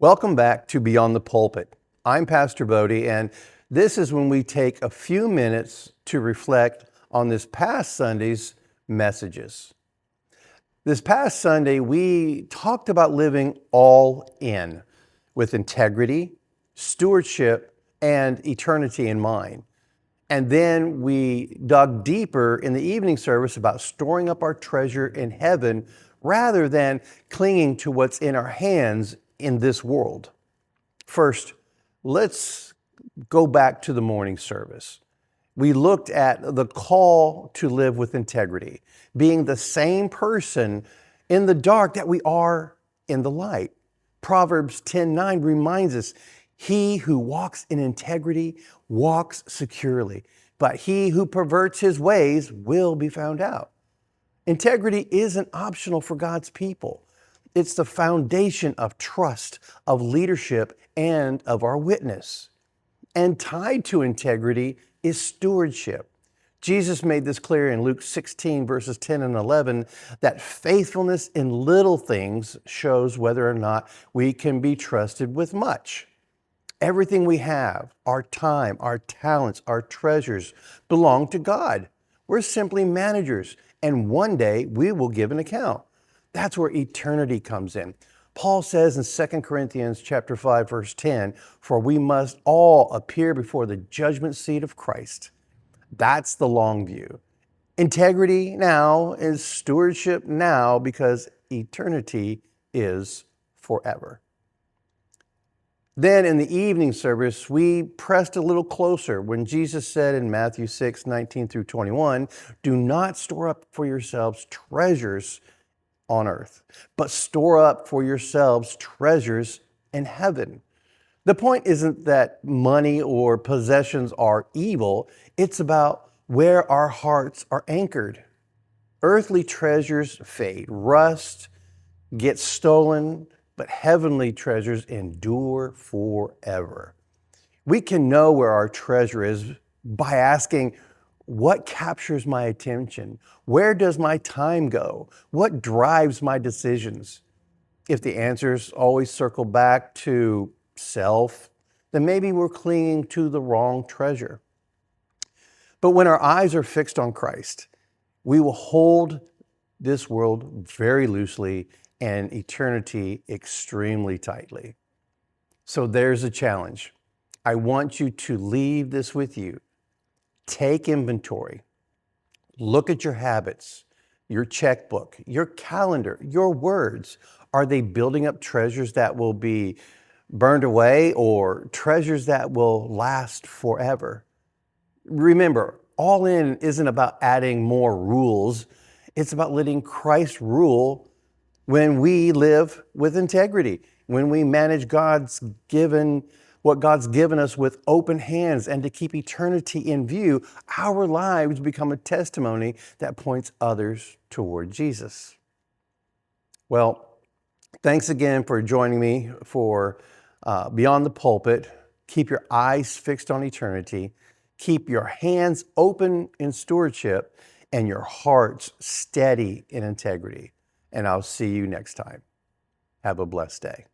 Welcome back to Beyond the Pulpit. I'm Pastor Bodie, and this is when we take a few minutes to reflect on this past Sunday's messages. This past Sunday, we talked about living all in with integrity, stewardship, and eternity in mind. And then we dug deeper in the evening service about storing up our treasure in heaven rather than clinging to what's in our hands in this world. First, let's go back to the morning service. We looked at the call to live with integrity, being the same person in the dark that we are in the light. Proverbs 10:9 reminds us, "He who walks in integrity walks securely, but he who perverts his ways will be found out." Integrity isn't optional for God's people. It's the foundation of trust, of leadership, and of our witness. And tied to integrity is stewardship. Jesus made this clear in Luke 16, verses 10 and 11, that faithfulness in little things shows whether or not we can be trusted with much. Everything we have, our time, our talents, our treasures, belong to God. We're simply managers, and one day we will give an account. That's where eternity comes in. Paul says in 2 Corinthians chapter 5, verse 10, "For we must all appear before the judgment seat of Christ." That's the long view. Integrity now is stewardship now, because eternity is forever. Then in the evening service, we pressed a little closer when Jesus said in Matthew 6:19 through 21, "Do not store up for yourselves treasures on earth, but store up for yourselves treasures in heaven." The point isn't that money or possessions are evil. It's about where our hearts are anchored. Earthly treasures fade, rust, get stolen, but heavenly treasures endure forever. We can know where our treasure is by asking, what captures my attention? Where does my time go? What drives my decisions? If the answers always circle back to self, then maybe we're clinging to the wrong treasure. But when our eyes are fixed on Christ, we will hold this world very loosely and eternity extremely tightly. So there's a challenge. I want you to leave this with you. Take inventory. Look at your habits, your checkbook, your calendar, your words. Are they building up treasures that will be burned away or treasures that will last forever? Remember, all in isn't about adding more rules. It's about letting Christ rule when we live with integrity, when we manage what God's given us with open hands, and to keep eternity in view, our lives become a testimony that points others toward Jesus. Well, thanks again for joining me for Beyond the Pulpit. Keep your eyes fixed on eternity. Keep your hands open in stewardship and your hearts steady in integrity. And I'll see you next time. Have a blessed day.